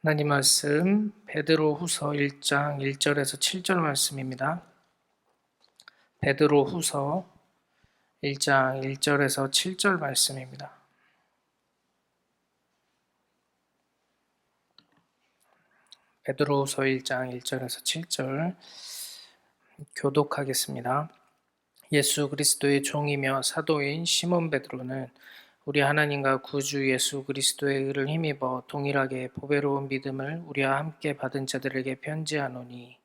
하나님 말씀 베드로후서 1장 1절에서 7절 말씀입니다. 베드로후서 1장 1절에서 7절 말씀입니다. 베드로후서 1장 1절에서 7절 교독하겠습니다. 예수 그리스도의 종이며 사도인 시몬 베드로는 우리 하나님과 구주 예수 그리스도의 의를 힘입어 동일하게 보배로운 믿음을 우리와 함께 받은 자들에게 편지하노니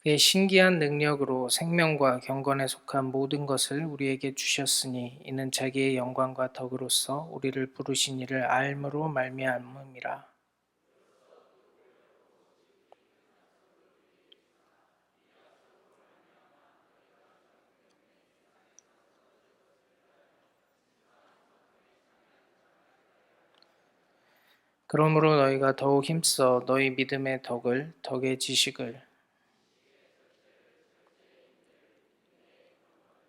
그의 신기한 능력으로 생명과 경건에 속한 모든 것을 우리에게 주셨으니 이는 자기의 영광과 덕으로서 우리를 부르신 이를 알므로 말미암음이라. 그러므로 너희가 더욱 힘써 너희 믿음의 덕을 덕의 지식을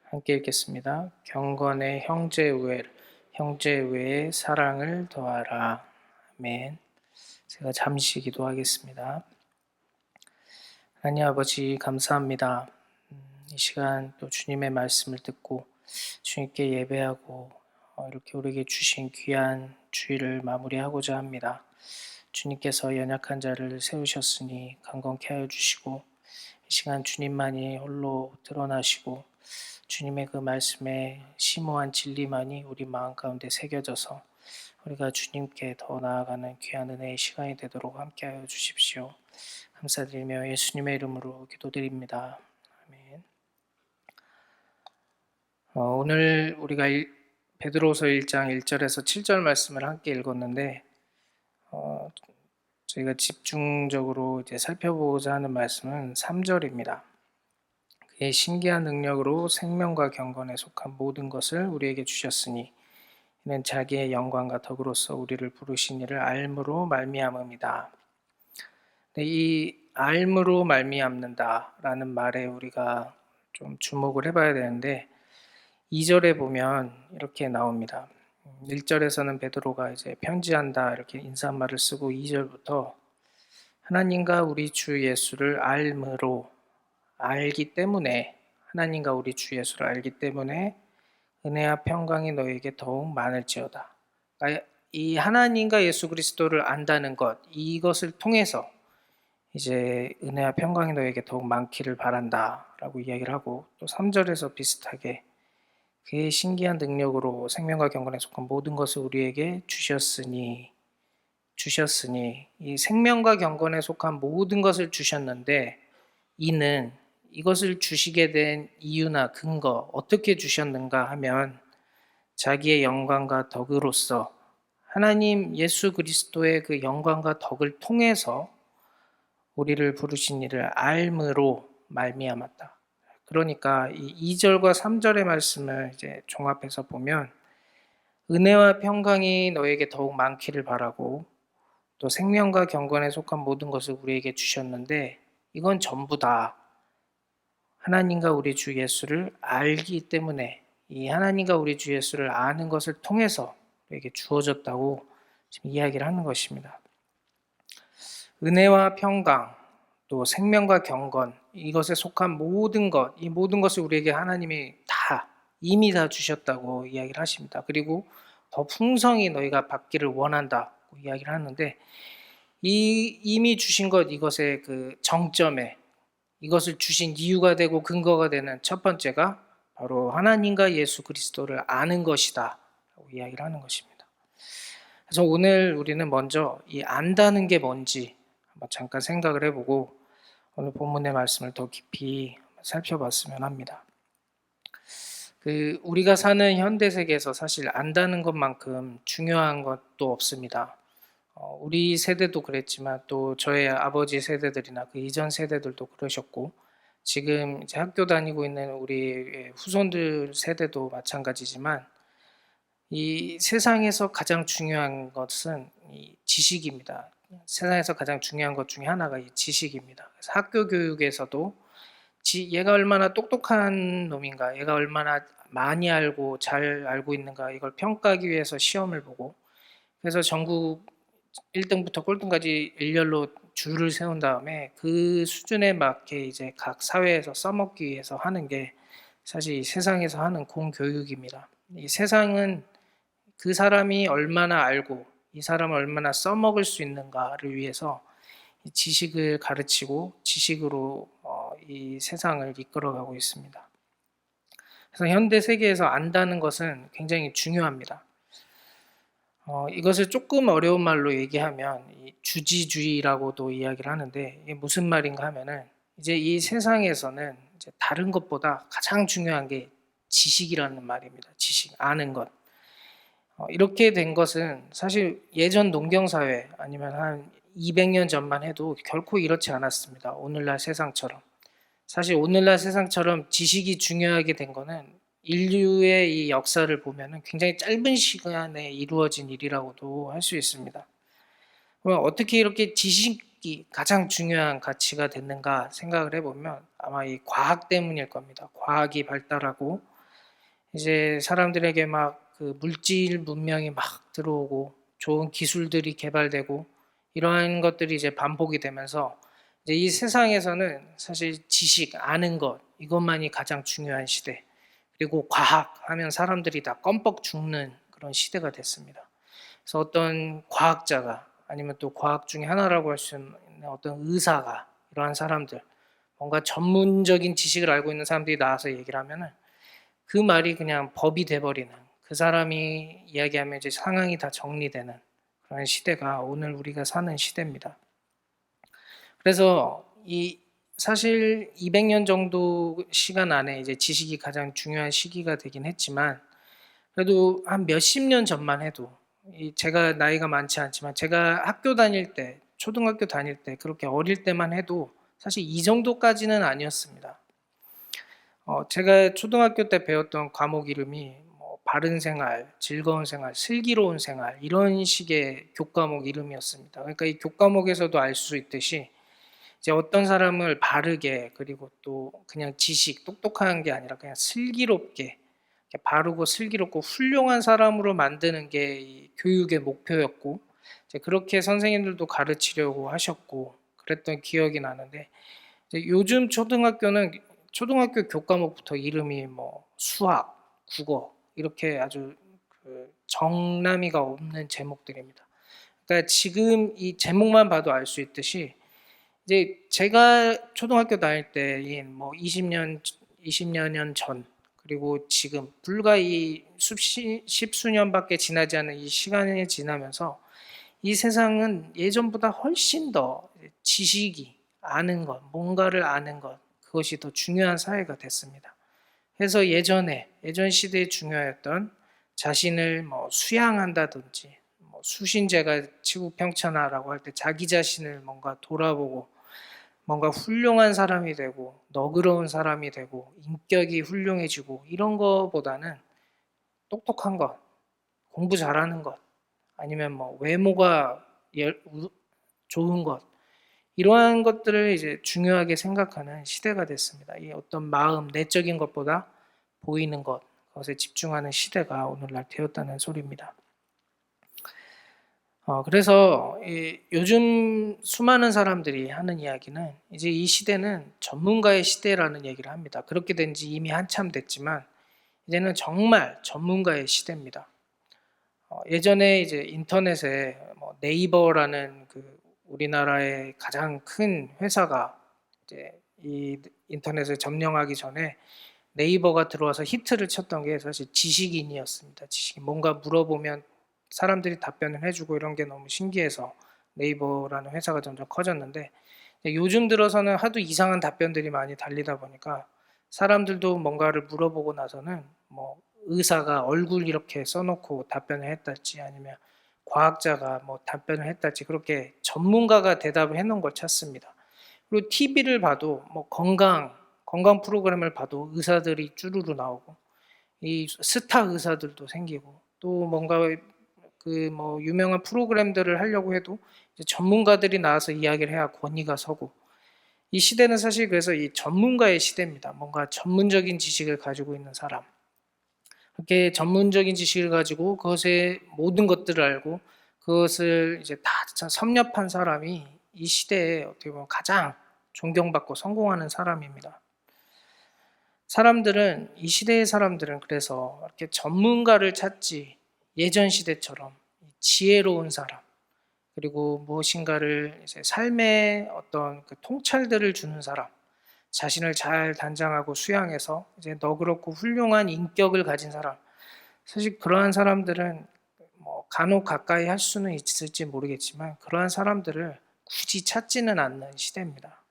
함께 읽겠습니다. 경건의 형제 우애의 사랑을 더하라. 아멘. 제가 잠시 기도하겠습니다. 하나님 아버지 감사합니다. 이 시간 또 주님의 말씀을 듣고 주님께 예배하고 이렇게 우리에게 주신 귀한 주일을 마무리하고자 합니다. 주님께서 연약한 자를 세우셨으니 강건케 하여 주시고 이 시간 주님만이 홀로 드러나시고 주님의 그 말씀에 심오한 진리만이 우리 마음 가운데 새겨져서 우리가 주님께 더 나아가는 귀한 은혜의 시간이 되도록 함께하여 주십시오. 감사드리며 예수님의 이름으로 기도드립니다. 아멘. 오늘 우리가 베드로서 1장 1절에서 7절 말씀을 함께 읽었는데 저희가 집중적으로 이제 살펴보고자 하는 말씀은 3절입니다. 그의 신기한 능력으로 생명과 경건에 속한 모든 것을 우리에게 주셨으니 이는 자기의 영광과 덕으로서 우리를 부르신 이를 알므로 말미암음이다. 이 알므로 말미암는다라는 말에 우리가 좀 주목을 해봐야 되는데 2절에 보면 이렇게 나옵니다. 1절에서는 베드로가 이제 편지한다 이렇게 인사말을 쓰고 2절부터 하나님과 우리 주 예수를 알므로 알기 때문에 하나님과 우리 주 예수를 알기 때문에 은혜와 평강이 너에게 더욱 많을지어다. 그러니까 이 하나님과 예수 그리스도를 안다는 것 이것을 통해서 이제 은혜와 평강이 너에게 더욱 많기를 바란다라고 이야기를 하고 또 3절에서 비슷하게 그의 신기한 능력으로 생명과 경건에 속한 모든 것을 우리에게 주셨으니 이 생명과 경건에 속한 모든 것을 주셨는데 이는 이것을 주시게 된 이유나 근거 어떻게 주셨는가 하면 자기의 영광과 덕으로서 하나님 예수 그리스도의 그 영광과 덕을 통해서 우리를 부르신 이를 알므로 말미암았다. 그러니까 이 2절과 3절의 말씀을 이제 종합해서 보면 은혜와 평강이 너에게 더욱 많기를 바라고 또 생명과 경건에 속한 모든 것을 우리에게 주셨는데 이건 전부 다 하나님과 우리 주 예수를 알기 때문에 이 하나님과 우리 주 예수를 아는 것을 통해서 우리에게 주어졌다고 지금 이야기를 하는 것입니다. 은혜와 평강, 또 생명과 경건, 이것에 속한 모든 것, 이 모든 것을 우리에게 하나님이 이미 다 주셨다고 이야기를 하십니다. 그리고 더 풍성히 너희가 받기를 원한다고 이야기를 하는데 이미 주신 것 이것의 그 정점에 이것을 주신 이유가 되고 근거가 되는 첫 번째가 바로 하나님과 예수 그리스도를 아는 것이다 라고 이야기를 하는 것입니다. 그래서 오늘 우리는 먼저 이 안다는 게 뭔지 한번 잠깐 생각을 해보고 오늘 본문의 말씀을 더 깊이 살펴봤으면 합니다. 우리가 사는 현대 세계에서 사실 안다는 것만큼 중요한 것도 없습니다. 우리 세대도 그랬지만 또 저의 아버지 세대들이나 그 이전 세대들도 그러셨고 지금 이제 학교 다니고 있는 우리 후손들 세대도 마찬가지지만 이 세상에서 가장 중요한 것은 이 지식입니다. 세상에서 가장 중요한 것 중에 하나가 이 지식입니다. 그래서 학교 교육에서도 얘가 얼마나 똑똑한 놈인가, 얘가 얼마나 많이 알고 잘 알고 있는가 이걸 평가하기 위해서 시험을 보고, 그래서 전국 1등부터 꼴등까지 일렬로 줄을 세운 다음에 그 수준에 맞게 이제 각 사회에서 써먹기 위해서 하는 게 사실 이 세상에서 하는 공교육입니다. 이 세상은 그 사람이 얼마나 알고 이 사람을 얼마나 써먹을 수 있는가를 위해서 이 지식을 가르치고 지식으로 이 세상을 이끌어가고 있습니다. 그래서 현대 세계에서 안다는 것은 굉장히 중요합니다. 이것을 조금 어려운 말로 얘기하면 이 주지주의라고도 이야기를 하는데, 이게 무슨 말인가 하면은 이제 이 세상에서는 이제 다른 것보다 가장 중요한 게 지식이라는 말입니다. 지식, 아는 것. 이렇게 된 것은 사실 예전 농경사회 아니면 한 200년 전만 해도 결코 이렇지 않았습니다. 오늘날 세상처럼. 사실 오늘날 세상처럼 지식이 중요하게 된 거는 인류의 이 역사를 보면은 굉장히 짧은 시간에 이루어진 일이라고도 할 수 있습니다. 그럼 어떻게 이렇게 지식이 가장 중요한 가치가 됐는가 생각을 해보면 아마 이 과학 때문일 겁니다. 과학이 발달하고 이제 사람들에게 막 그 물질 문명이 막 들어오고 좋은 기술들이 개발되고 이러한 것들이 이제 반복이 되면서 이제 이 세상에서는 사실 지식, 아는 것 이것만이 가장 중요한 시대. 그리고 과학 하면 사람들이 다 껌뻑 죽는 그런 시대가 됐습니다. 그래서 어떤 과학자가 아니면 또 과학 중에 하나라고 할 수 있는 어떤 의사가, 이러한 사람들, 뭔가 전문적인 지식을 알고 있는 사람들이 나와서 얘기를 하면은 그 말이 그냥 법이 돼버리는, 그 사람이 이야기하면 이제 상황이 다 정리되는 그런 시대가 오늘 우리가 사는 시대입니다. 그래서 이 사실 200년 정도 시간 안에 이제 지식이 가장 중요한 시기가 되긴 했지만, 그래도 한 몇십 년 전만 해도 제가 나이가 많지 않지만 제가 학교 다닐 때, 초등학교 다닐 때 그렇게 어릴 때만 해도 사실 이 정도까지는 아니었습니다. 제가 초등학교 때 배웠던 과목 이름이 뭐 바른 생활, 즐거운 생활, 슬기로운 생활 이런 식의 교과목 이름이었습니다. 그러니까 이 교과목에서도 알 수 있듯이 이제 어떤 사람을 바르게, 그리고 또 그냥 지식, 똑똑한 게 아니라 그냥 슬기롭게, 바르고 슬기롭고 훌륭한 사람으로 만드는 게 이 교육의 목표였고, 이제 그렇게 선생님들도 가르치려고 하셨고 그랬던 기억이 나는데, 이제 요즘 초등학교는 초등학교 교과목부터 이름이 뭐 수학, 국어 이렇게 아주 그 정남이가 없는 제목들입니다. 그러니까 지금 이 제목만 봐도 알 수 있듯이 이제 제가 초등학교 다닐 때인 뭐 20여 년 전, 그리고 지금 불과 이 십수년밖에 지나지 않은 이 시간이 지나면서 이 세상은 예전보다 훨씬 더 지식이, 아는 것, 뭔가를 아는 것, 그것이 더 중요한 사회가 됐습니다. 그래서 예전 시대에 중요했던 자신을 뭐 수양한다든지, 뭐 수신제가 치구평천하라고 할 때 자기 자신을 뭔가 돌아보고 뭔가 훌륭한 사람이 되고 너그러운 사람이 되고 인격이 훌륭해지고 이런 거보다는 똑똑한 것, 공부 잘하는 것, 아니면 뭐 외모가 좋은 것, 이러한 것들을 이제 중요하게 생각하는 시대가 됐습니다. 이 어떤 마음, 내적인 것보다 보이는 것, 그것에 집중하는 시대가 오늘날 되었다는 소리입니다. 그래서 요즘 수많은 사람들이 하는 이야기는 이제 이 시대는 전문가의 시대라는 얘기를 합니다. 그렇게 된 지 이미 한참 됐지만 이제는 정말 전문가의 시대입니다. 예전에 이제 인터넷에 뭐 네이버라는 그 우리나라의 가장 큰 회사가 이제 이 인터넷을 점령하기 전에 네이버가 들어와서 히트를 쳤던 게 사실 지식인이었습니다. 지식인, 뭔가 물어보면 사람들이 답변을 해주고 이런 게 너무 신기해서 네이버라는 회사가 점점 커졌는데, 요즘 들어서는 하도 이상한 답변들이 많이 달리다 보니까 사람들도 뭔가를 물어보고 나서는 뭐 의사가 얼굴 이렇게 써놓고 답변을 했달지, 아니면 과학자가 뭐 답변을 했달지, 그렇게 전문가가 대답을 해놓은 걸 찾습니다. 그리고 TV를 봐도 뭐 건강 프로그램을 봐도 의사들이 쭈루루 나오고 이 스타 의사들도 생기고, 또 뭔가 그 뭐 유명한 프로그램들을 하려고 해도 이제 전문가들이 나와서 이야기를 해야 권위가 서고, 이 시대는 사실 그래서 이 전문가의 시대입니다. 뭔가 전문적인 지식을 가지고 있는 사람. 그렇게 전문적인 지식을 가지고 그것의 모든 것들을 알고 그것을 이제 다 섭렵한 사람이 이 시대에 어떻게 보면 가장 존경받고 성공하는 사람입니다. 이 시대의 사람들은 그래서 이렇게 전문가를 찾지, 예전 시대처럼 지혜로운 사람, 그리고 무엇인가를 이제 삶의 어떤 그 통찰들을 주는 사람, 자신을 잘 단장하고 수양해서 이제 너그럽고 훌륭한 인격을 가진 사람, 사실 그러한 사람들은 뭐 간혹 가까이 할 수는 있을지 모르겠지만 그러한 사람들을 굳이 찾지는 않는 시대입니다.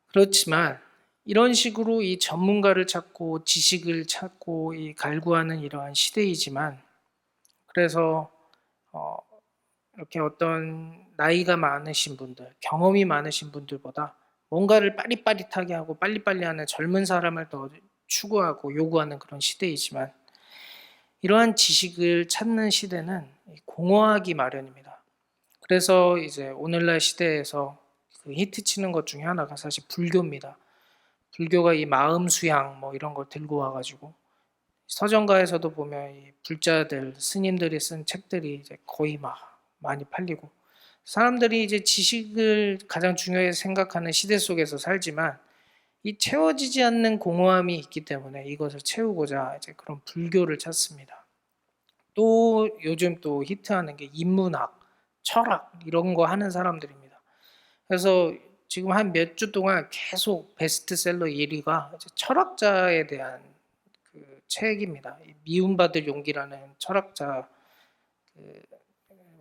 그렇지만 이런 식으로 이 전문가를 찾고 지식을 찾고 이 갈구하는 이러한 시대이지만, 그래서 어 이렇게 어떤 나이가 많으신 분들, 경험이 많으신 분들보다 뭔가를 빠릿빠릿하게 하고 빨리빨리 하는 젊은 사람을 더 추구하고 요구하는 그런 시대이지만, 이러한 지식을 찾는 시대는 공허하기 마련입니다. 그래서 이제 오늘날 시대에서 그 히트치는 것 중에 하나가 사실 불교입니다. 불교가 이 마음 수양 뭐 이런 걸 들고 와가지고 서정가에서도 보면 이 불자들 스님들이 쓴 책들이 이제 거의 막 많이 팔리고, 사람들이 이제 지식을 가장 중요하게 생각하는 시대 속에서 살지만 이 채워지지 않는 공허함이 있기 때문에 이것을 채우고자 이제 그런 불교를 찾습니다. 또 요즘 또 히트하는 게 인문학, 철학 이런 거 하는 사람들입니다. 그래서 지금 한 몇 주 동안 계속 베스트셀러 1위가 철학자에 대한 그 책입니다. 미움받을 용기라는 철학자, 그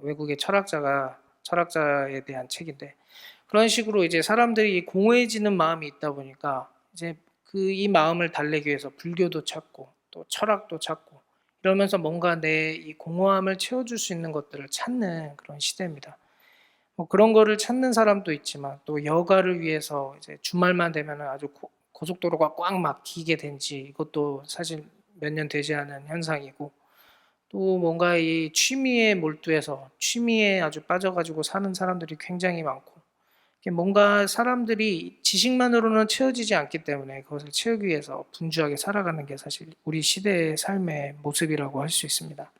외국의 철학자에 대한 책인데, 그런 식으로 이제 사람들이 공허해지는 마음이 있다 보니까 이제 이 마음을 달래기 위해서 불교도 찾고 또 철학도 찾고 이러면서 뭔가 내 이 공허함을 채워줄 수 있는 것들을 찾는 그런 시대입니다. 뭐 그런 거를 찾는 사람도 있지만 또 여가를 위해서 이제 주말만 되면 아주 고속도로가 꽉 막히게 된지 이것도 사실 몇 년 되지 않은 현상이고, 또 뭔가 이 취미에 몰두해서 취미에 아주 빠져가지고 사는 사람들이 굉장히 많고, 이게 뭔가 사람들이 지식만으로는 채워지지 않기 때문에 그것을 채우기 위해서 분주하게 살아가는 게 사실 우리 시대의 삶의 모습이라고 할 수 있습니다.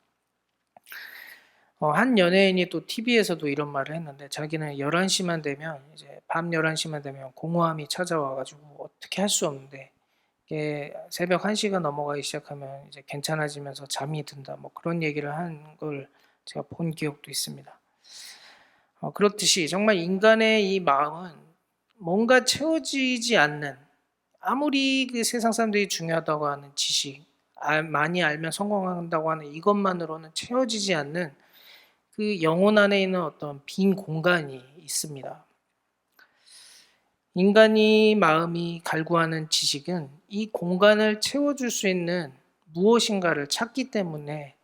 한 연예인이 또 TV에서도 이런 말을 했는데, 자기는 11시만 되면 이제 밤 11시만 되면 공허함이 찾아와 가지고 어떻게 할 수 없는데, 이게 새벽 1시가 넘어가기 시작하면 이제 괜찮아지면서 잠이 든다, 뭐 그런 얘기를 한 걸 제가 본 기억도 있습니다. 그렇듯이 정말 인간의 이 마음은 뭔가 채워지지 않는, 아무리 그 세상 사람들이 중요하다고 하는 지식, 많이 알면 성공한다고 하는 이것만으로는 채워지지 않는 그 영혼 안에 있는 어떤 빈 공간이 있습니다. 인간이 마음이 갈구하는 지식은 이 공간을 채워줄 수 있는 무엇인가를 찾기 때문에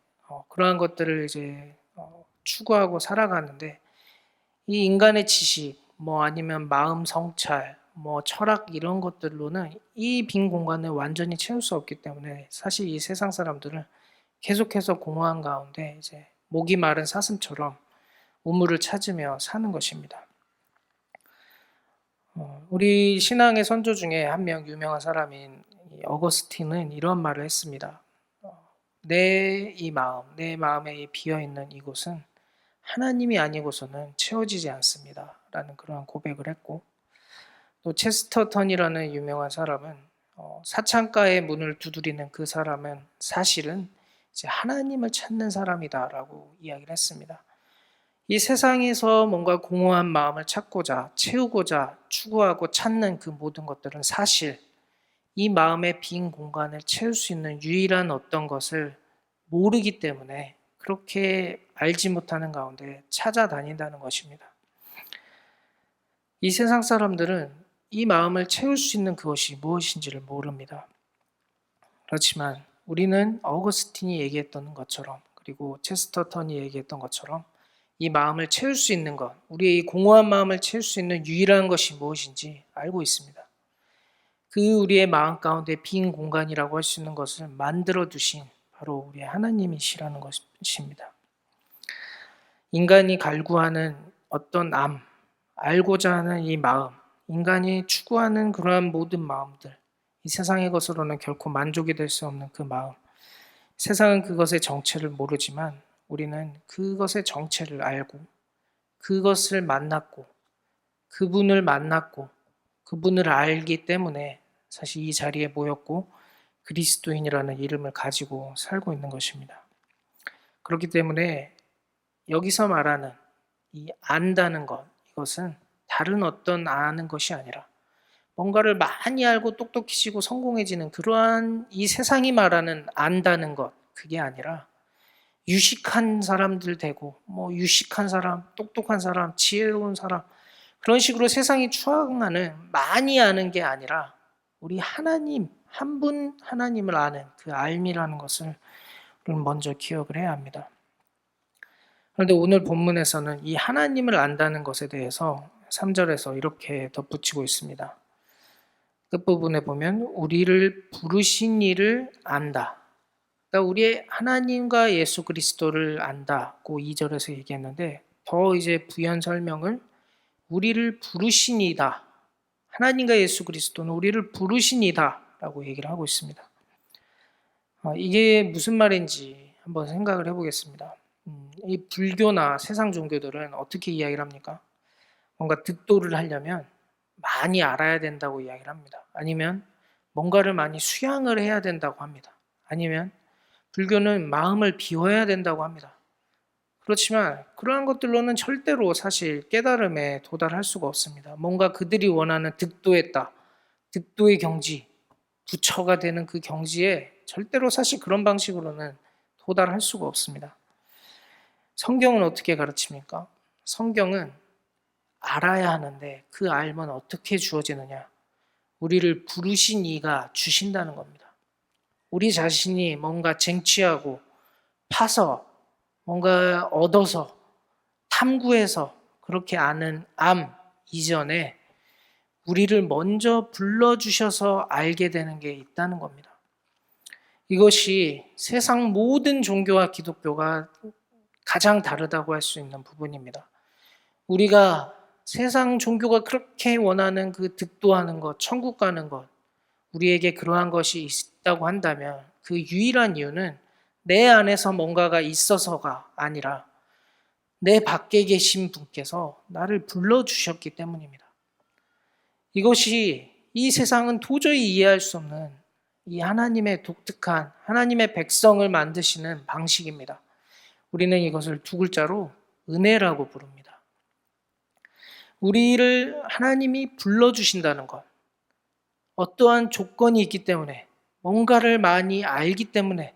그러한 것들을 이제 추구하고 살아가는데, 이 인간의 지식, 뭐 아니면 마음 성찰, 뭐 철학 이런 것들로는 이 빈 공간을 완전히 채울 수 없기 때문에 사실 이 세상 사람들은 계속해서 공허한 가운데 이제 목이 마른 사슴처럼 우물을 찾으며 사는 것입니다. 우리 신앙의 선조 중에 한 명 유명한 사람인 어거스틴은 이런 말을 했습니다. 내 마음에 비어 있는 이곳은 하나님이 아니고서는 채워지지 않습니다. 라는 그러한 고백을 했고, 또 체스터턴이라는 유명한 사람은 사창가의 문을 두드리는 그 사람은 사실은 이제 하나님을 찾는 사람이다라고 이야기를 했습니다. 이 세상에서 뭔가 공허한 마음을 찾고자 채우고자 추구하고 찾는 그 모든 것들은 사실 이 마음의 빈 공간을 채울 수 있는 유일한 어떤 것을 모르기 때문에 그렇게 알지 못하는 가운데 찾아다닌다는 것입니다. 이 세상 사람들은 이 마음을 채울 수 있는 그것이 무엇인지를 모릅니다. 그렇지만 우리는 어거스틴이 얘기했던 것처럼, 그리고 체스터턴이 얘기했던 것처럼 이 마음을 채울 수 있는 것, 우리의 이 공허한 마음을 채울 수 있는 유일한 것이 무엇인지 알고 있습니다. 그 우리의 마음 가운데 빈 공간이라고 할 수 있는 것을 만들어 두신 바로 우리의 하나님이시라는 것입니다. 인간이 갈구하는 어떤 알고자 하는 이 마음, 인간이 추구하는 그러한 모든 마음들, 이 세상의 것으로는 결코 만족이 될 수 없는 그 마음. 세상은 그것의 정체를 모르지만 우리는 그것의 정체를 알고 그것을 만났고 그분을 만났고 그분을 알기 때문에 사실 이 자리에 모였고 그리스도인이라는 이름을 가지고 살고 있는 것입니다. 그렇기 때문에 여기서 말하는 이 안다는 것, 이것은 다른 어떤 아는 것이 아니라 뭔가를 많이 알고 똑똑해지고 성공해지는 그러한 이 세상이 말하는 안다는 것, 그게 아니라 유식한 사람들 되고 뭐 유식한 사람, 똑똑한 사람, 지혜로운 사람 그런 식으로 세상이 추앙하는 많이 아는 게 아니라 우리 하나님 한 분 하나님을 아는 그 알미라는 것을 우리는 먼저 기억을 해야 합니다. 그런데 오늘 본문에서는 이 하나님을 안다는 것에 대해서 3절에서 이렇게 덧붙이고 있습니다. 끝부분에 보면 우리를 부르신 이를 안다. 그러니까 우리의 하나님과 예수 그리스도를 안다고 2절에서 얘기했는데 더 이제 부연 설명을 우리를 부르신 이다. 하나님과 예수 그리스도는 우리를 부르신 이다 라고 얘기를 하고 있습니다. 이게 무슨 말인지 한번 생각을 해보겠습니다. 이 불교나 세상 종교들은 어떻게 이야기를 합니까? 뭔가 득도를 하려면 많이 알아야 된다고 이야기를 합니다. 아니면 뭔가를 많이 수양을 해야 된다고 합니다. 아니면 불교는 마음을 비워야 된다고 합니다. 그렇지만 그러한 것들로는 절대로 사실 깨달음에 도달할 수가 없습니다. 뭔가 그들이 원하는 득도했다. 득도의 경지, 부처가 되는 그 경지에 절대로 사실 그런 방식으로는 도달할 수가 없습니다. 성경은 어떻게 가르칩니까? 성경은 알아야 하는데 그 알면 어떻게 주어지느냐? 우리를 부르신 이가 주신다는 겁니다. 우리 자신이 뭔가 쟁취하고 파서 뭔가 얻어서 탐구해서 그렇게 아는 암 이전에 우리를 먼저 불러주셔서 알게 되는 게 있다는 겁니다. 이것이 세상 모든 종교와 기독교가 가장 다르다고 할 수 있는 부분입니다. 우리가 세상 종교가 그렇게 원하는 그 득도하는 것, 천국 가는 것, 우리에게 그러한 것이 있다고 한다면 그 유일한 이유는 내 안에서 뭔가가 있어서가 아니라 내 밖에 계신 분께서 나를 불러주셨기 때문입니다. 이것이 이 세상은 도저히 이해할 수 없는 이 하나님의 독특한 하나님의 백성을 만드시는 방식입니다. 우리는 이것을 두 글자로 은혜라고 부릅니다. 우리를 하나님이 불러주신다는 것, 어떠한 조건이 있기 때문에 뭔가를 많이 알기 때문에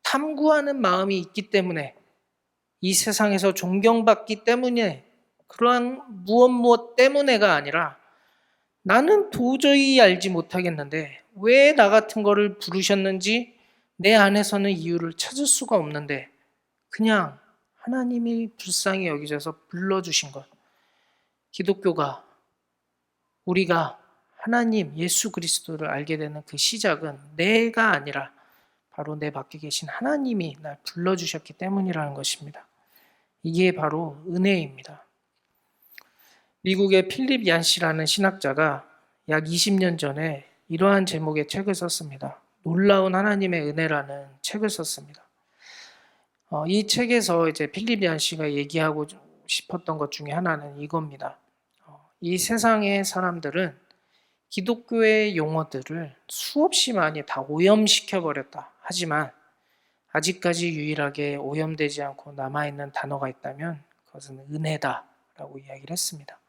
탐구하는 마음이 있기 때문에 이 세상에서 존경받기 때문에 그러한 무엇 때문에가 아니라 나는 도저히 알지 못하겠는데 왜 나 같은 거를 부르셨는지 내 안에서는 이유를 찾을 수가 없는데 그냥 하나님이 불쌍히 여기셔서 불러주신 것. 기독교가 우리가 하나님 예수 그리스도를 알게 되는 그 시작은 내가 아니라 바로 내 밖에 계신 하나님이 날 불러주셨기 때문이라는 것입니다. 이게 바로 은혜입니다. 미국의 필립 얀시라는 신학자가 약 20년 전에 이러한 제목의 책을 썼습니다. 놀라운 하나님의 은혜라는 책을 썼습니다. 이 책에서 이제 필립 얀시가 얘기하고 싶었던 것 중에 하나는 이겁니다. 이 세상의 사람들은 기독교의 용어들을 수없이 많이 다 오염시켜 버렸다. 하지만 아직까지 유일하게 오염되지 않고 남아있는 단어가 있다면 그것은 은혜다라고 이야기를 했습니다.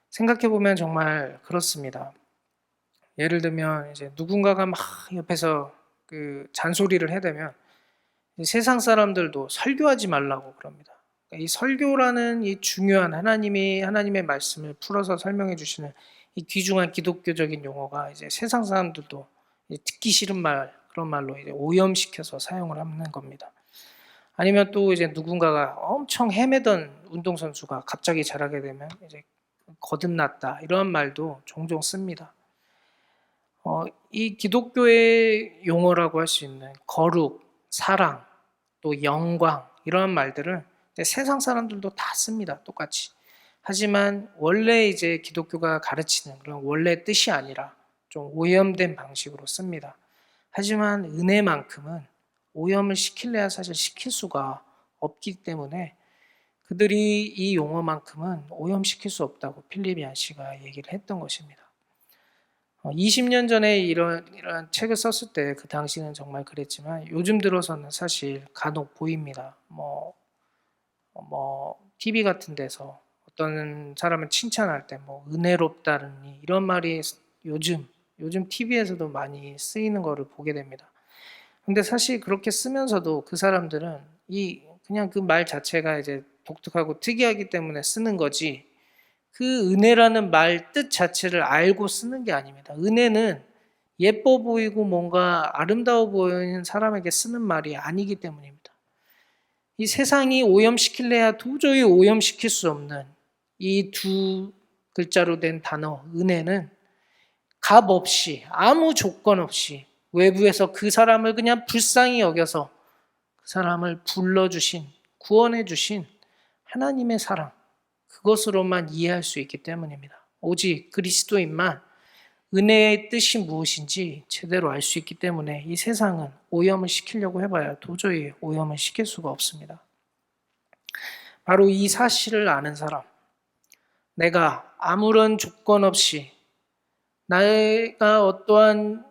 생각해보면 정말 그렇습니다. 예를 들면 이제 누군가가 막 옆에서 그 잔소리를 해대면 세상 사람들도 설교하지 말라고 그럽니다. 이 설교라는 이 중요한 하나님의 말씀을 풀어서 설명해 주시는 이 귀중한 기독교적인 용어가 이제 세상 사람들도 이제 듣기 싫은 말 그런 말로 이제 오염시켜서 사용을 하는 겁니다. 아니면 또 이제 누군가가 엄청 헤매던 운동선수가 갑자기 잘하게 되면 이제 거듭났다 이런 말도 종종 씁니다. 이 기독교의 용어라고 할 수 있는 거룩, 사랑, 또 영광 이런 말들을 세상 사람들도 다 씁니다. 똑같이. 하지만 원래 이제 기독교가 가르치는 그런 원래 뜻이 아니라 좀 오염된 방식으로 씁니다. 하지만 은혜만큼은 오염을 시킬래야 사실 시킬 수가 없기 때문에 그들이 이 용어만큼은 오염시킬 수 없다고 필리비안 씨가 얘기를 했던 것입니다. 20년 전에 이런 책을 썼을 때 그 당시는 정말 그랬지만 요즘 들어서는 사실 간혹 보입니다. TV 같은 데서 어떤 사람을 칭찬할 때 은혜롭다느니 이런 말이 요즘 TV에서도 많이 쓰이는 거를 보게 됩니다. 근데 사실 그렇게 쓰면서도 그 사람들은 그냥 그 말 자체가 이제 독특하고 특이하기 때문에 쓰는 거지 그 은혜라는 말 뜻 자체를 알고 쓰는 게 아닙니다. 은혜는 예뻐 보이고 뭔가 아름다워 보이는 사람에게 쓰는 말이 아니기 때문입니다. 이 세상이 오염시킬래야 도저히 오염시킬 수 없는 이 두 글자로 된 단어 은혜는 값 없이 아무 조건 없이 외부에서 그 사람을 그냥 불쌍히 여겨서 그 사람을 불러주신 구원해 주신 하나님의 사랑 그것으로만 이해할 수 있기 때문입니다. 오직 그리스도인만 은혜의 뜻이 무엇인지 제대로 알 수 있기 때문에 이 세상은 오염을 시키려고 해봐야 도저히 오염을 시킬 수가 없습니다. 바로 이 사실을 아는 사람, 내가 아무런 조건 없이 내가 어떠한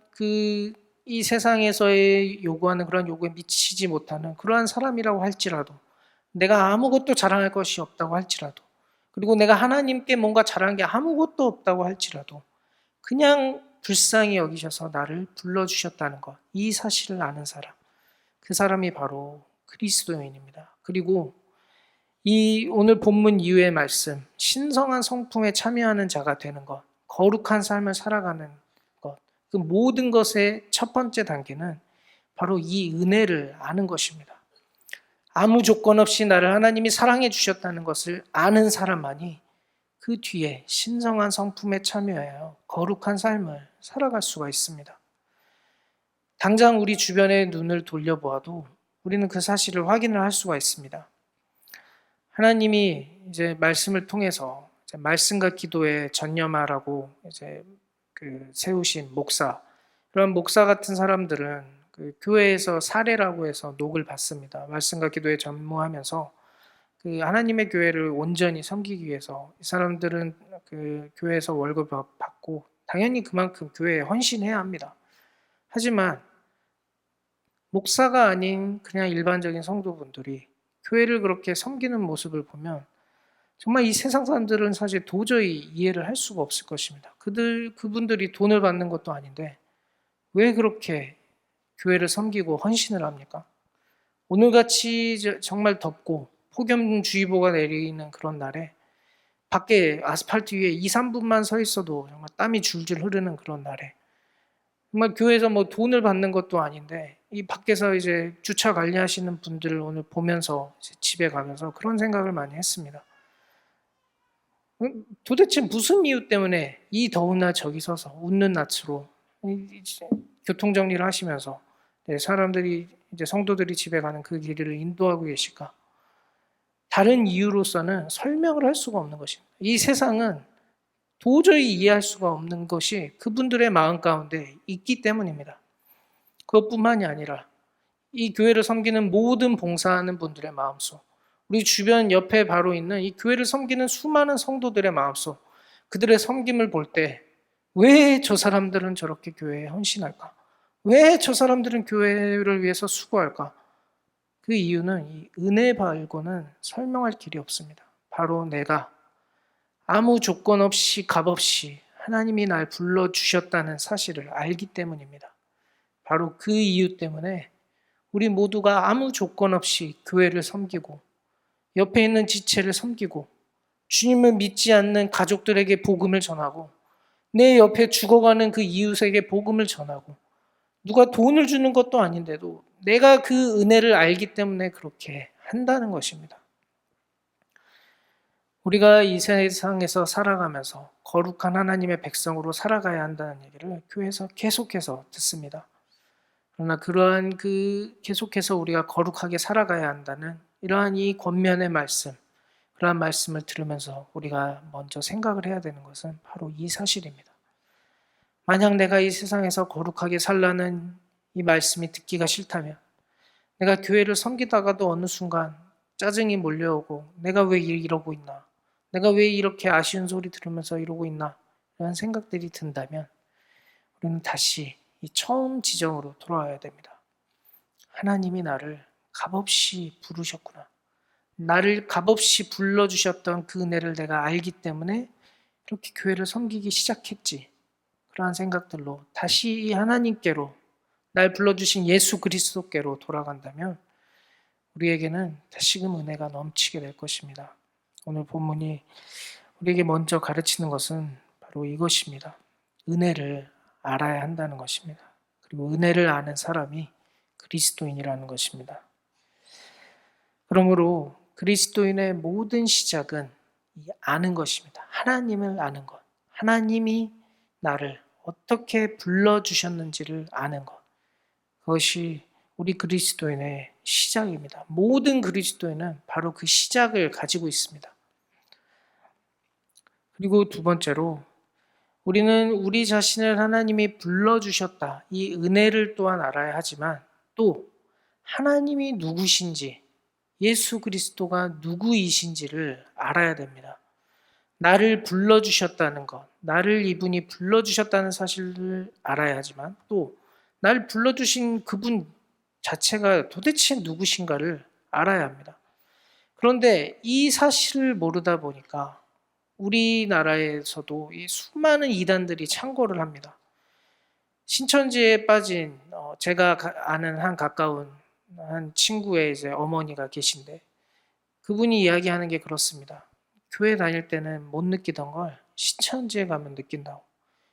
이 세상에서의 요구하는 그런 요구에 미치지 못하는 그러한 사람이라고 할지라도 내가 아무것도 자랑할 것이 없다고 할지라도 그리고 내가 하나님께 뭔가 자랑한 게 아무것도 없다고 할지라도 그냥 불쌍히 여기셔서 나를 불러주셨다는 것, 이 사실을 아는 사람, 그 사람이 바로 그리스도인입니다. 그리고 이 오늘 본문 이후의 말씀, 신성한 성품에 참여하는 자가 되는 것, 거룩한 삶을 살아가는 것, 그 모든 것의 첫 번째 단계는 바로 이 은혜를 아는 것입니다. 아무 조건 없이 나를 하나님이 사랑해 주셨다는 것을 아는 사람만이 그 뒤에 신성한 성품에 참여하여 거룩한 삶을 살아갈 수가 있습니다. 당장 우리 주변의 눈을 돌려보아도 우리는 그 사실을 확인을 할 수가 있습니다. 하나님이 이제 말씀을 통해서 말씀과 기도에 전념하라고 이제 세우신 목사, 그런 목사 같은 사람들은 교회에서 사례라고 해서 녹을 받습니다. 말씀과 기도에 전무하면서 하나님의 교회를 온전히 섬기기 위해서 이 사람들은 교회에서 월급 받고 당연히 그만큼 교회에 헌신해야 합니다. 하지만 목사가 아닌 그냥 일반적인 성도분들이 교회를 그렇게 섬기는 모습을 보면 정말 이 세상 사람들은 사실 도저히 이해를 할 수가 없을 것입니다. 그분들이 돈을 받는 것도 아닌데 왜 그렇게 교회를 섬기고 헌신을 합니까? 오늘같이 정말 덥고 폭염주의보가 내리는 그런 날에 밖에 아스팔트 위에 2, 3분만 서 있어도 정말 땀이 줄줄 흐르는 그런 날에 정말 교회에서 돈을 받는 것도 아닌데 이 밖에서 이제 주차 관리하시는 분들을 오늘 보면서 집에 가면서 그런 생각을 많이 했습니다. 도대체 무슨 이유 때문에 이 더운 날 저기 서서 웃는 낯으로 교통 정리를 하시면서 사람들이 이제 성도들이 집에 가는 그 길을 인도하고 계실까? 다른 이유로서는 설명을 할 수가 없는 것입니다. 이 세상은 도저히 이해할 수가 없는 것이 그분들의 마음 가운데 있기 때문입니다. 그것뿐만이 아니라 이 교회를 섬기는 모든 봉사하는 분들의 마음속, 우리 주변 옆에 바로 있는 이 교회를 섬기는 수많은 성도들의 마음속, 그들의 섬김을 볼 때 왜 저 사람들은 저렇게 교회에 헌신할까? 왜 저 사람들은 교회를 위해서 수고할까? 그 이유는 이 은혜 말고는 설명할 길이 없습니다. 바로 내가 아무 조건 없이 값 없이 하나님이 날 불러주셨다는 사실을 알기 때문입니다. 바로 그 이유 때문에 우리 모두가 아무 조건 없이 교회를 섬기고 옆에 있는 지체를 섬기고 주님을 믿지 않는 가족들에게 복음을 전하고 내 옆에 죽어가는 그 이웃에게 복음을 전하고 누가 돈을 주는 것도 아닌데도 내가 그 은혜를 알기 때문에 그렇게 한다는 것입니다. 우리가 이 세상에서 살아가면서 거룩한 하나님의 백성으로 살아가야 한다는 얘기를 교회에서 계속해서 듣습니다. 그러나 그러한 계속해서 우리가 거룩하게 살아가야 한다는 이러한 이 권면의 말씀, 그러한 말씀을 들으면서 우리가 먼저 생각을 해야 되는 것은 바로 이 사실입니다. 만약 내가 이 세상에서 거룩하게 살라는 이 말씀이 듣기가 싫다면, 내가 교회를 섬기다가도 어느 순간 짜증이 몰려오고 내가 왜 이러고 있나, 내가 왜 이렇게 아쉬운 소리 들으면서 이러고 있나 라는 생각들이 든다면 우리는 다시 이 처음 지점으로 돌아와야 됩니다. 하나님이 나를 값없이 부르셨구나. 나를 값없이 불러주셨던 그 은혜를 내가 알기 때문에 이렇게 교회를 섬기기 시작했지. 그러한 생각들로 다시 이 하나님께로, 날 불러주신 예수 그리스도께로 돌아간다면 우리에게는 다시금 은혜가 넘치게 될 것입니다. 오늘 본문이 우리에게 먼저 가르치는 것은 바로 이것입니다. 은혜를 알아야 한다는 것입니다. 그리고 은혜를 아는 사람이 그리스도인이라는 것입니다. 그러므로 그리스도인의 모든 시작은 이 아는 것입니다. 하나님을 아는 것. 하나님이 나를 어떻게 불러주셨는지를 아는 것. 그것이 우리 그리스도인의 시작입니다. 모든 그리스도인은 바로 그 시작을 가지고 있습니다. 그리고 두 번째로, 우리는 우리 자신을 하나님이 불러주셨다, 이 은혜를 또한 알아야 하지만 또 하나님이 누구신지, 예수 그리스도가 누구이신지를 알아야 됩니다. 나를 불러주셨다는 것, 나를 이분이 불러주셨다는 사실을 알아야 하지만 또 날 불러주신 그분 자체가 도대체 누구신가를 알아야 합니다. 그런데 이 사실을 모르다 보니까 우리나라에서도 이 수많은 이단들이 창궐을 합니다. 신천지에 빠진 제가 아는 한 가까운 한 친구의 이제 어머니가 계신데, 그분이 이야기하는 게 그렇습니다. 교회 다닐 때는 못 느끼던 걸 신천지에 가면 느낀다고.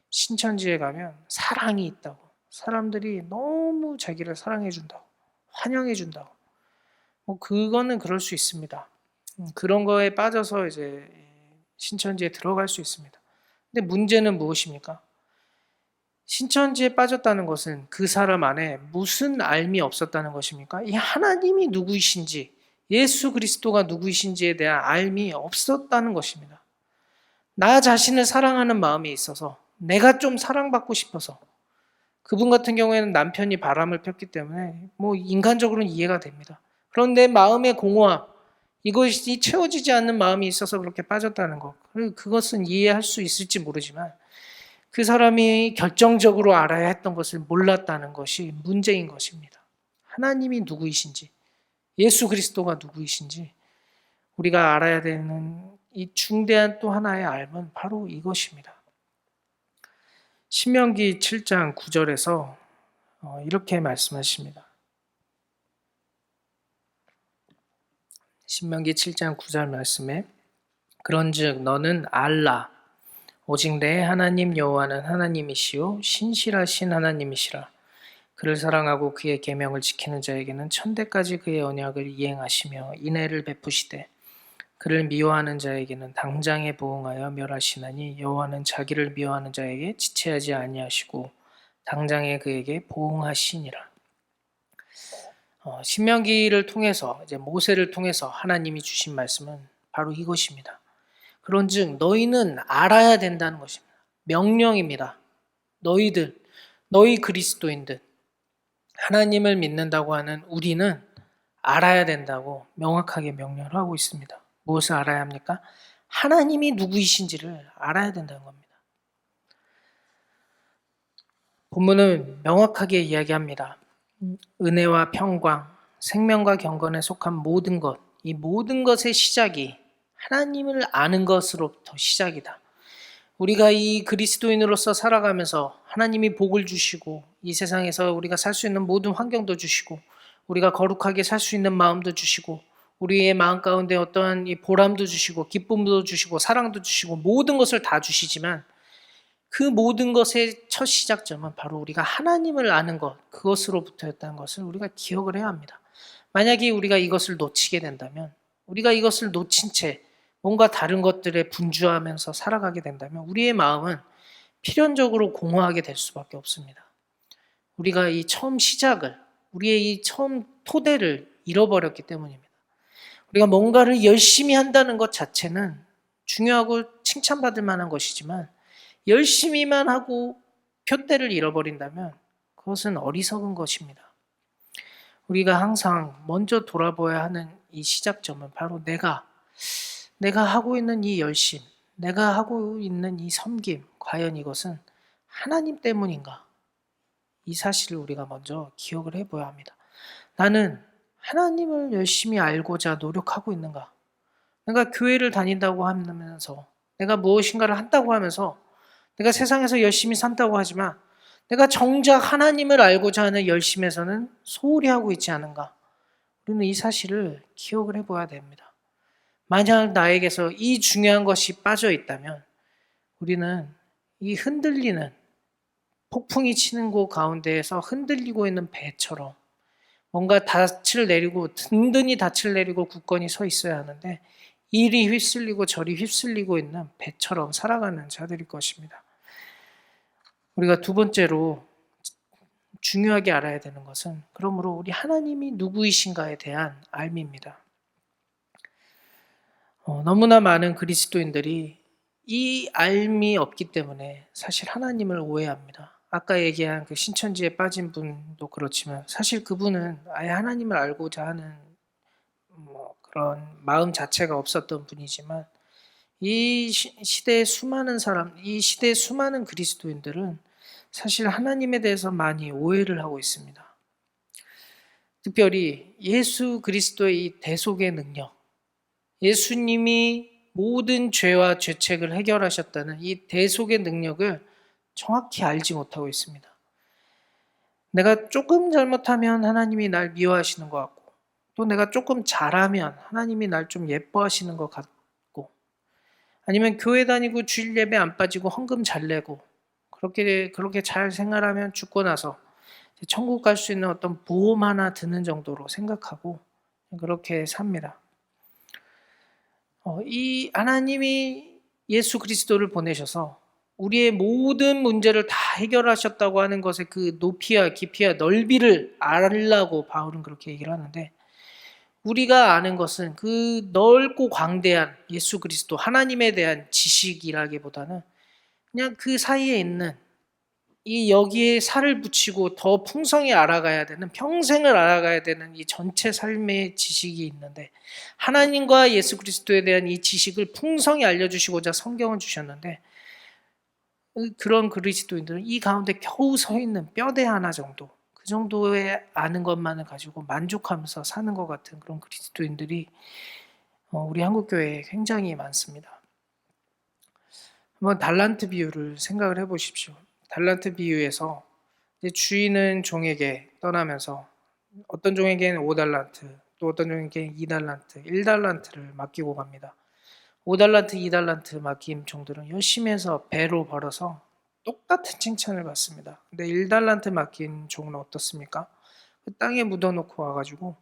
신천지에 가면 사랑이 있다고. 사람들이 너무 자기를 사랑해 준다고. 환영해 준다고. 그거는 그럴 수 있습니다. 그런 거에 빠져서 이제 신천지에 들어갈 수 있습니다. 근데 문제는 무엇입니까? 신천지에 빠졌다는 것은 그 사람 안에 무슨 알미 없었다는 것입니까? 이 하나님이 누구이신지, 예수 그리스도가 누구이신지에 대한 알미 없었다는 것입니다. 나 자신을 사랑하는 마음이 있어서, 내가 좀 사랑받고 싶어서, 그분 같은 경우에는 남편이 바람을 폈기 때문에 인간적으로는 이해가 됩니다. 그런데 마음의 공허함, 이것이 채워지지 않는 마음이 있어서 그렇게 빠졌다는 것, 그것은 이해할 수 있을지 모르지만 그 사람이 결정적으로 알아야 했던 것을 몰랐다는 것이 문제인 것입니다. 하나님이 누구이신지, 예수 그리스도가 누구이신지 우리가 알아야 되는 이 중대한 또 하나의 알면 바로 이것입니다. 신명기 7장 9절에서 이렇게 말씀하십니다. 신명기 7장 9절 말씀에, 그런즉 너는 알라, 오직 내 하나님 여호와는 하나님이시요 신실하신 하나님이시라. 그를 사랑하고 그의 계명을 지키는 자에게는 천대까지 그의 언약을 이행하시며 인애를 베푸시되, 그를 미워하는 자에게는 당장에 보응하여 멸하시나니 여호와는 자기를 미워하는 자에게 지체하지 아니하시고 당장에 그에게 보응하시니라. 신명기를 통해서, 이제 모세를 통해서 하나님이 주신 말씀은 바로 이것입니다. 그런즉 너희는 알아야 된다는 것입니다. 명령입니다. 너희 그리스도인들, 하나님을 믿는다고 하는 우리는 알아야 된다고 명확하게 명령을 하고 있습니다. 무엇을 알아야 합니까? 하나님이 누구이신지를 알아야 된다는 겁니다. 본문은 명확하게 이야기합니다. 은혜와 평강, 생명과 경건에 속한 모든 것, 이 모든 것의 시작이 하나님을 아는 것으로부터 시작이다. 우리가 이 그리스도인으로서 살아가면서 하나님이 복을 주시고 이 세상에서 우리가 살 수 있는 모든 환경도 주시고 우리가 거룩하게 살 수 있는 마음도 주시고 우리의 마음 가운데 어떠한 이 보람도 주시고 기쁨도 주시고 사랑도 주시고 모든 것을 다 주시지만, 그 모든 것의 첫 시작점은 바로 우리가 하나님을 아는 것, 그것으로부터였다는 것을 우리가 기억을 해야 합니다. 만약에 우리가 이것을 놓치게 된다면, 우리가 이것을 놓친 채 뭔가 다른 것들에 분주하면서 살아가게 된다면 우리의 마음은 필연적으로 공허하게 될 수밖에 없습니다. 우리가 이 처음 시작을, 우리의 이 처음 토대를 잃어버렸기 때문입니다. 우리가 뭔가를 열심히 한다는 것 자체는 중요하고 칭찬받을 만한 것이지만, 열심히만 하고 표대를 잃어버린다면 그것은 어리석은 것입니다. 우리가 항상 먼저 돌아보아야 하는 이 시작점은 바로 내가 하고 있는 이 열심, 내가 하고 있는 이 섬김, 과연 이것은 하나님 때문인가? 이 사실을 우리가 먼저 기억을 해봐야 합니다. 나는 하나님을 열심히 알고자 노력하고 있는가? 내가 교회를 다닌다고 하면서, 내가 무엇인가를 한다고 하면서, 내가 세상에서 열심히 산다고 하지만, 내가 정작 하나님을 알고자 하는 열심에서는 소홀히 하고 있지 않은가? 우리는 이 사실을 기억을 해봐야 됩니다. 만약 나에게서 이 중요한 것이 빠져 있다면, 우리는 이 흔들리는 폭풍이 치는 곳 가운데에서 흔들리고 있는 배처럼 뭔가 닻을 내리고 든든히 닻을 내리고 굳건히 서 있어야 하는데 이리 휩쓸리고 저리 휩쓸리고 있는 배처럼 살아가는 자들일 것입니다. 우리가 두 번째로 중요하게 알아야 되는 것은 그러므로 우리 하나님이 누구이신가에 대한 알미입니다. 너무나 많은 그리스도인들이 이 알미 없기 때문에 사실 하나님을 오해합니다. 아까 얘기한 그 신천지에 빠진 분도 그렇지만 사실 그분은 아예 하나님을 알고자 하는 그런 마음 자체가 없었던 분이지만 이 시대의 수많은 사람, 이 시대의 수많은 그리스도인들은 사실 하나님에 대해서 많이 오해를 하고 있습니다. 특별히 예수 그리스도의 이 대속의 능력, 예수님이 모든 죄와 죄책을 해결하셨다는 이 대속의 능력을 정확히 알지 못하고 있습니다. 내가 조금 잘못하면 하나님이 날 미워하시는 것 같고, 또 내가 조금 잘하면 하나님이 날 좀 예뻐하시는 것 같고, 아니면 교회 다니고 주일 예배 안 빠지고 헌금 잘 내고, 그렇게 잘 생활하면 죽고 나서 천국 갈 수 있는 어떤 보험 하나 드는 정도로 생각하고 그렇게 삽니다. 이 하나님이 예수 그리스도를 보내셔서 우리의 모든 문제를 다 해결하셨다고 하는 것의 그 높이와 깊이와 넓이를 알라고 바울은 그렇게 얘기를 하는데 우리가 아는 것은 그 넓고 광대한 예수 그리스도 하나님에 대한 지식이라기보다는 그냥 그 사이에 있는 이 여기에 살을 붙이고 더 풍성히 알아가야 되는 평생을 알아가야 되는 이 전체 삶의 지식이 있는데 하나님과 예수 그리스도에 대한 이 지식을 풍성히 알려주시고자 성경을 주셨는데 그런 그리스도인들은 이 가운데 겨우 서 있는 뼈대 하나 정도 그 정도의 아는 것만을 가지고 만족하면서 사는 것 같은 그런 그리스도인들이 우리 한국교회에 굉장히 많습니다. 한번 달란트 비유를 생각을 해보십시오. 달란트 비유에서 주인은 종에게 떠나면서 어떤 종에게는 5달란트, 또 어떤 종에게는 2달란트, 1달란트를 맡기고 갑니다. 5달란트, 2달란트 맡긴 종들은 열심히 해서 배로 벌어서 똑같은 칭찬을 받습니다. 근데 1달란트 맡긴 종은 어떻습니까? 그 땅에 묻어놓고 와가지고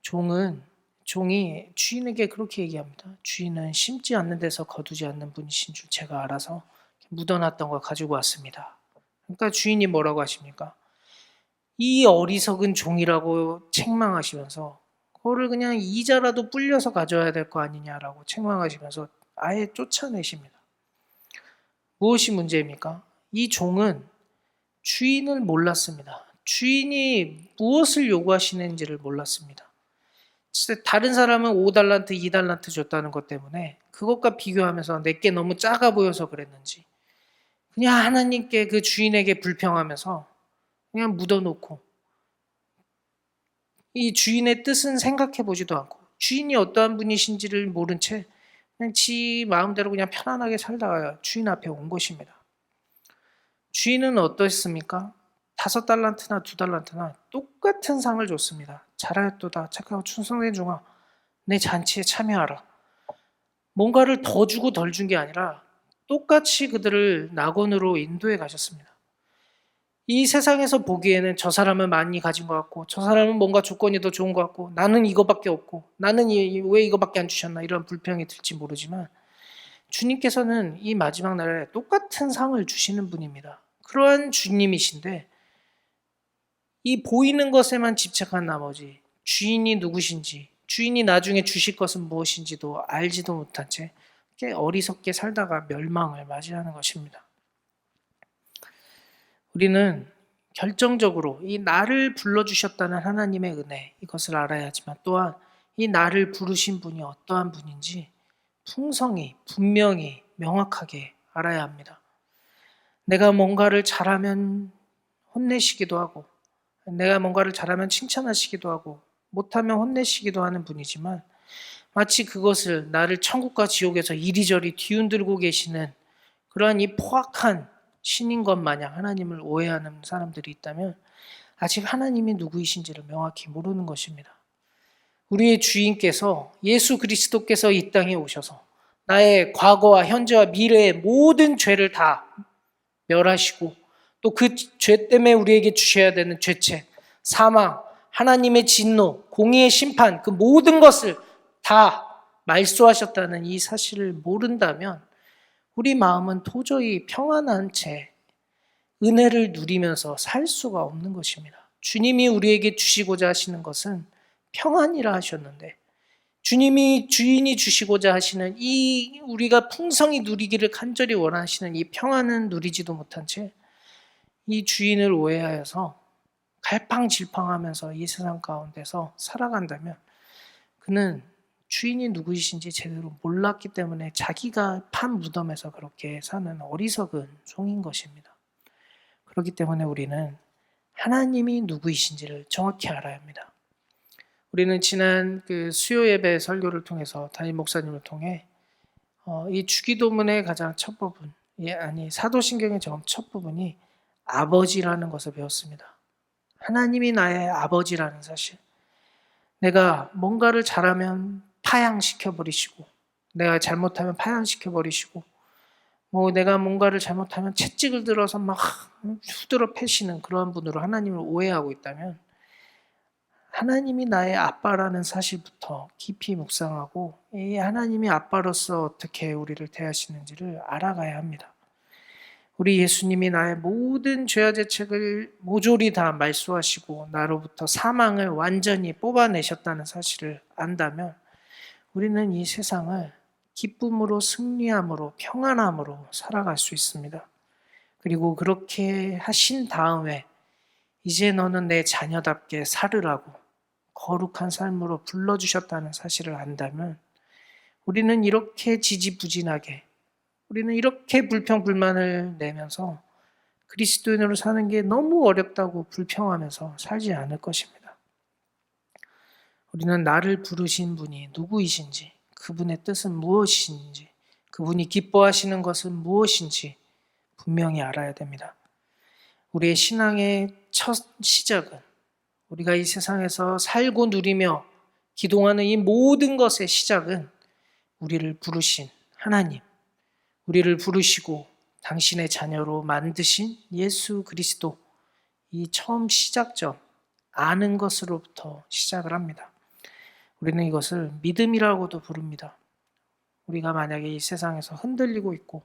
종이 주인에게 그렇게 얘기합니다. 주인은 심지 않는 데서 거두지 않는 분이신 줄 제가 알아서 묻어놨던 걸 가지고 왔습니다. 그러니까 주인이 뭐라고 하십니까? 이 어리석은 종이라고 책망하시면서 그거를 그냥 이자라도 불려서 가져야 될 거 아니냐라고 책망하시면서 아예 쫓아내십니다. 무엇이 문제입니까? 이 종은 주인을 몰랐습니다. 주인이 무엇을 요구하시는지를 몰랐습니다. 다른 사람은 5달란트, 2달란트 줬다는 것 때문에 그것과 비교하면서 내게 너무 작아 보여서 그랬는지 그냥 하나님께 그 주인에게 불평하면서 그냥 묻어놓고 이 주인의 뜻은 생각해 보지도 않고 주인이 어떠한 분이신지를 모른 채 그냥 지 마음대로 그냥 편안하게 살다가 주인 앞에 온 것입니다. 주인은 어떠했습니까? 5달란트나 2달란트나 똑같은 상을 줬습니다. 잘하였도다 착하고 충성된 종아 내 잔치에 참여하라. 뭔가를 더 주고 덜 준 게 아니라 똑같이 그들을 낙원으로 인도해 가셨습니다. 이 세상에서 보기에는 저 사람은 많이 가진 것 같고 저 사람은 뭔가 조건이 더 좋은 것 같고 나는 이거밖에 없고 나는 왜 이거밖에 안 주셨나 이런 불평이 들지 모르지만 주님께서는 이 마지막 날에 똑같은 상을 주시는 분입니다. 그러한 주님이신데 이 보이는 것에만 집착한 나머지 주인이 누구신지 주인이 나중에 주실 것은 무엇인지도 알지도 못한 채 어리석게 살다가 멸망을 맞이하는 것입니다. 우리는 결정적으로 이 나를 불러주셨다는 하나님의 은혜, 이것을 알아야 하지만 또한 이 나를 부르신 분이 어떠한 분인지 풍성히, 분명히, 명확하게 알아야 합니다. 내가 뭔가를 잘하면 혼내시기도 하고, 내가 뭔가를 잘하면 칭찬하시기도 하고, 못하면 혼내시기도 하는 분이지만, 마치 그것을 나를 천국과 지옥에서 이리저리 뒤흔들고 계시는 그러한 이 포악한 신인 것 마냥 하나님을 오해하는 사람들이 있다면 아직 하나님이 누구이신지를 명확히 모르는 것입니다. 우리의 주인께서, 예수 그리스도께서 이 땅에 오셔서 나의 과거와 현재와 미래의 모든 죄를 다 멸하시고 또 그 죄 때문에 우리에게 주셔야 되는 죄책, 사망, 하나님의 진노, 공의의 심판, 그 모든 것을 다 말소하셨다는 이 사실을 모른다면 우리 마음은 도저히 평안한 채 은혜를 누리면서 살 수가 없는 것입니다. 주님이 우리에게 주시고자 하시는 것은 평안이라 하셨는데, 주인이 주시고자 하시는 이 우리가 풍성히 누리기를 간절히 원하시는 이 평안은 누리지도 못한 채 이 주인을 오해하여서 갈팡질팡하면서 이 세상 가운데서 살아간다면 그는 주인이 누구이신지 제대로 몰랐기 때문에 자기가 판 무덤에서 그렇게 사는 어리석은 종인 것입니다. 그렇기 때문에 우리는 하나님이 누구이신지를 정확히 알아야 합니다. 우리는 지난 그 수요 예배 설교를 통해서 담임 목사님을 통해 이 주기도문의 가장 첫 부분, 사도신경의 첫 부분이 아버지라는 것을 배웠습니다. 하나님이 나의 아버지라는 사실. 내가 뭔가를 잘하면 파양시켜 버리시고, 내가 잘못하면 파양시켜 버리시고, 내가 뭔가를 잘못하면 채찍을 들어서 막 후들어 패시는 그러한 분으로 하나님을 오해하고 있다면 하나님이 나의 아빠라는 사실부터 깊이 묵상하고 이 하나님이 아빠로서 어떻게 우리를 대하시는지를 알아가야 합니다. 우리 예수님이 나의 모든 죄와 죄책을 모조리 다 말소하시고 나로부터 사망을 완전히 뽑아내셨다는 사실을 안다면 우리는 이 세상을 기쁨으로 승리함으로 평안함으로 살아갈 수 있습니다. 그리고 그렇게 하신 다음에 이제 너는 내 자녀답게 살으라고 거룩한 삶으로 불러주셨다는 사실을 안다면 우리는 이렇게 지지부진하게, 우리는 이렇게 불평불만을 내면서 그리스도인으로 사는 게 너무 어렵다고 불평하면서 살지 않을 것입니다. 우리는 나를 부르신 분이 누구이신지, 그분의 뜻은 무엇인지, 그분이 기뻐하시는 것은 무엇인지 분명히 알아야 됩니다. 우리의 신앙의 첫 시작은 우리가 이 세상에서 살고 누리며 기동하는 이 모든 것의 시작은 우리를 부르신 하나님, 우리를 부르시고 당신의 자녀로 만드신 예수 그리스도, 이 처음 시작점, 아는 것으로부터 시작을 합니다. 우리는 이것을 믿음이라고도 부릅니다. 우리가 만약에 이 세상에서 흔들리고 있고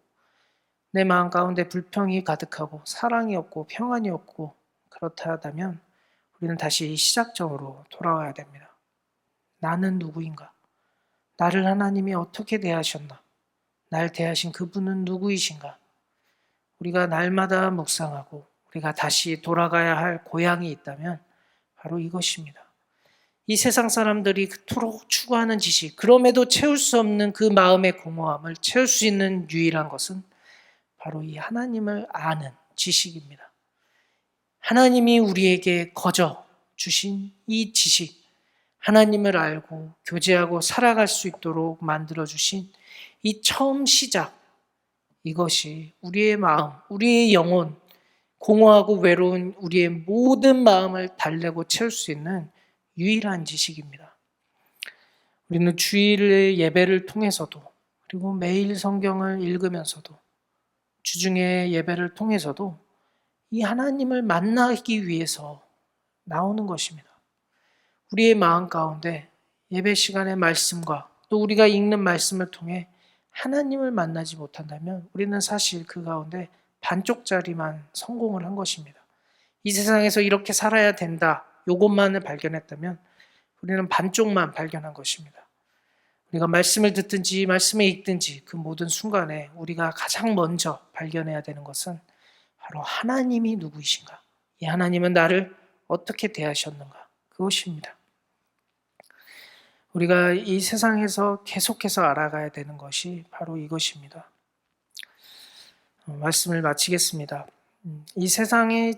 내 마음 가운데 불평이 가득하고 사랑이 없고 평안이 없고 그렇다 하다면 우리는 다시 시작점으로 돌아와야 됩니다. 나는 누구인가? 나를 하나님이 어떻게 대하셨나? 날 대하신 그분은 누구이신가? 우리가 날마다 묵상하고 우리가 다시 돌아가야 할 고향이 있다면 바로 이것입니다. 이 세상 사람들이 그토록 추구하는 지식, 그럼에도 채울 수 없는 그 마음의 공허함을 채울 수 있는 유일한 것은 바로 이 하나님을 아는 지식입니다. 하나님이 우리에게 거저 주신 이 지식, 하나님을 알고 교제하고 살아갈 수 있도록 만들어주신 이 처음 시작, 이것이 우리의 마음, 우리의 영혼, 공허하고 외로운 우리의 모든 마음을 달래고 채울 수 있는 유일한 지식입니다. 우리는 주일 예배를 통해서도 그리고 매일 성경을 읽으면서도 주중에 예배를 통해서도 이 하나님을 만나기 위해서 나오는 것입니다. 우리의 마음 가운데 예배 시간의 말씀과 또 우리가 읽는 말씀을 통해 하나님을 만나지 못한다면 우리는 사실 그 가운데 반쪽짜리만 성공을 한 것입니다. 이 세상에서 이렇게 살아야 된다, 이것만을 발견했다면 우리는 반쪽만 발견한 것입니다. 우리가 말씀을 듣든지 말씀을 읽든지 그 모든 순간에 우리가 가장 먼저 발견해야 되는 것은 바로 하나님이 누구이신가? 이 하나님은 나를 어떻게 대하셨는가? 그것입니다. 우리가 이 세상에서 계속해서 알아가야 되는 것이 바로 이것입니다. 말씀을 마치겠습니다. 이 세상의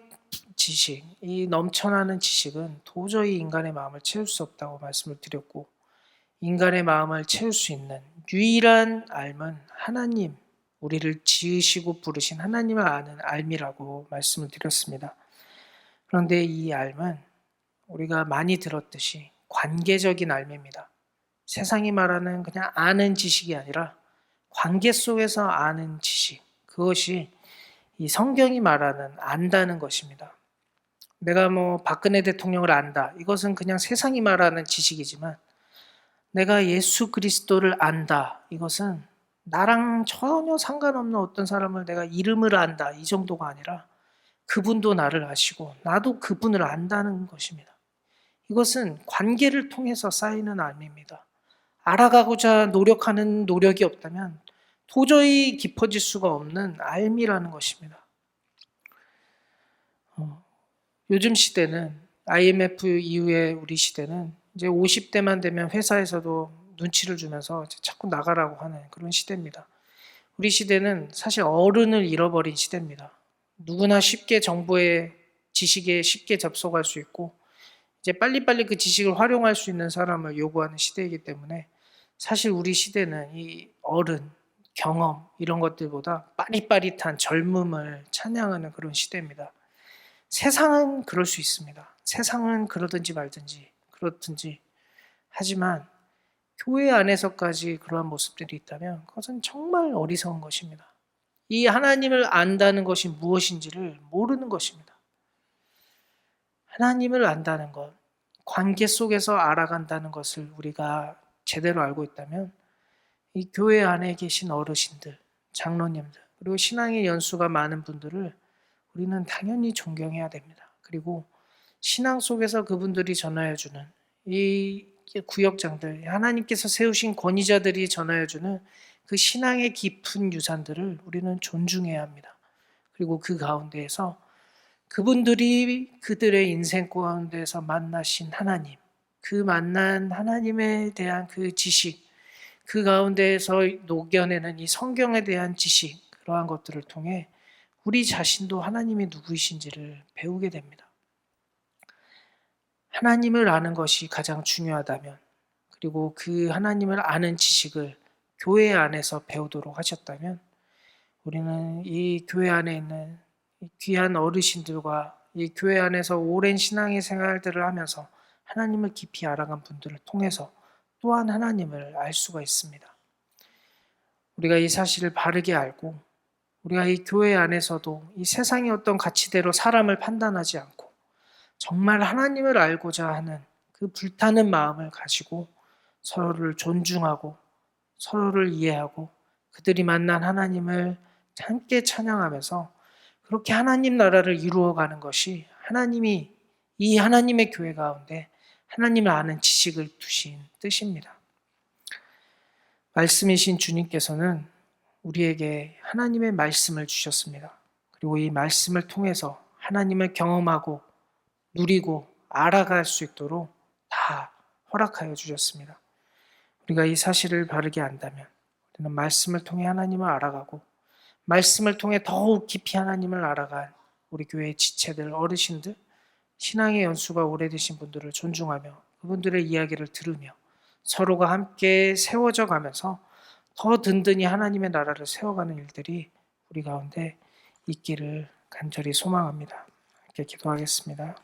지식, 이 넘쳐나는 지식은 도저히 인간의 마음을 채울 수 없다고 말씀을 드렸고, 인간의 마음을 채울 수 있는 유일한 알은 하나님, 우리를 지으시고 부르신 하나님을 아는 알미라고 말씀을 드렸습니다. 그런데 이 알은 우리가 많이 들었듯이 관계적인 알미입니다. 세상이 말하는 그냥 아는 지식이 아니라 관계 속에서 아는 지식, 그것이 이 성경이 말하는 안다는 것입니다. 내가 박근혜 대통령을 안다. 이것은 그냥 세상이 말하는 지식이지만 내가 예수 그리스도를 안다. 이것은 나랑 전혀 상관없는 어떤 사람을 내가 이름을 안다. 이 정도가 아니라 그분도 나를 아시고 나도 그분을 안다는 것입니다. 이것은 관계를 통해서 쌓이는 알미입니다. 알아가고자 노력하는 노력이 없다면 도저히 깊어질 수가 없는 알미라는 것입니다. 요즘 시대는 IMF 이후에 우리 시대는 이제 50대만 되면 회사에서도 눈치를 주면서 자꾸 나가라고 하는 그런 시대입니다. 우리 시대는 사실 어른을 잃어버린 시대입니다. 누구나 쉽게 정보의 지식에 쉽게 접속할 수 있고 이제 빨리빨리 그 지식을 활용할 수 있는 사람을 요구하는 시대이기 때문에 사실 우리 시대는 이 어른, 경험 이런 것들보다 빠릿빠릿한 젊음을 찬양하는 그런 시대입니다. 세상은 그럴 수 있습니다. 세상은 그러든지 말든지 그렇든지 하지만 교회 안에서까지 그러한 모습들이 있다면 그것은 정말 어리석은 것입니다. 이 하나님을 안다는 것이 무엇인지를 모르는 것입니다. 하나님을 안다는 것, 관계 속에서 알아간다는 것을 우리가 제대로 알고 있다면 이 교회 안에 계신 어르신들, 장로님들, 그리고 신앙의 연수가 많은 분들을 우리는 당연히 존경해야 됩니다. 그리고 신앙 속에서 그분들이 전하여주는 이 구역장들, 하나님께서 세우신 권위자들이 전하여주는 그 신앙의 깊은 유산들을 우리는 존중해야 합니다. 그리고 그 가운데에서 그분들이 그들의 인생 가운데서 만나신 하나님, 그 만난 하나님에 대한 그 지식, 그 가운데에서 녹여내는 이 성경에 대한 지식, 그러한 것들을 통해 우리 자신도 하나님이 누구이신지를 배우게 됩니다. 하나님을 아는 것이 가장 중요하다면, 그리고 그 하나님을 아는 지식을 교회 안에서 배우도록 하셨다면, 우리는 이 교회 안에 있는 귀한 어르신들과 이 교회 안에서 오랜 신앙의 생활들을 하면서 하나님을 깊이 알아간 분들을 통해서 또한 하나님을 알 수가 있습니다. 우리가 이 사실을 바르게 알고 우리가 이 교회 안에서도 이 세상의 어떤 가치대로 사람을 판단하지 않고 정말 하나님을 알고자 하는 그 불타는 마음을 가지고 서로를 존중하고 서로를 이해하고 그들이 만난 하나님을 함께 찬양하면서 그렇게 하나님 나라를 이루어가는 것이 하나님이 이 하나님의 교회 가운데 하나님을 아는 지식을 두신 뜻입니다. 말씀이신 주님께서는 우리에게 하나님의 말씀을 주셨습니다. 그리고 이 말씀을 통해서 하나님을 경험하고 누리고 알아갈 수 있도록 다 허락하여 주셨습니다. 우리가 이 사실을 바르게 안다면 우리는 말씀을 통해 하나님을 알아가고 말씀을 통해 더욱 깊이 하나님을 알아간 우리 교회의 지체들, 어르신들, 신앙의 연수가 오래되신 분들을 존중하며 그분들의 이야기를 들으며 서로가 함께 세워져 가면서 더 든든히 하나님의 나라를 세워가는 일들이 우리 가운데 있기를 간절히 소망합니다. 함께 기도하겠습니다.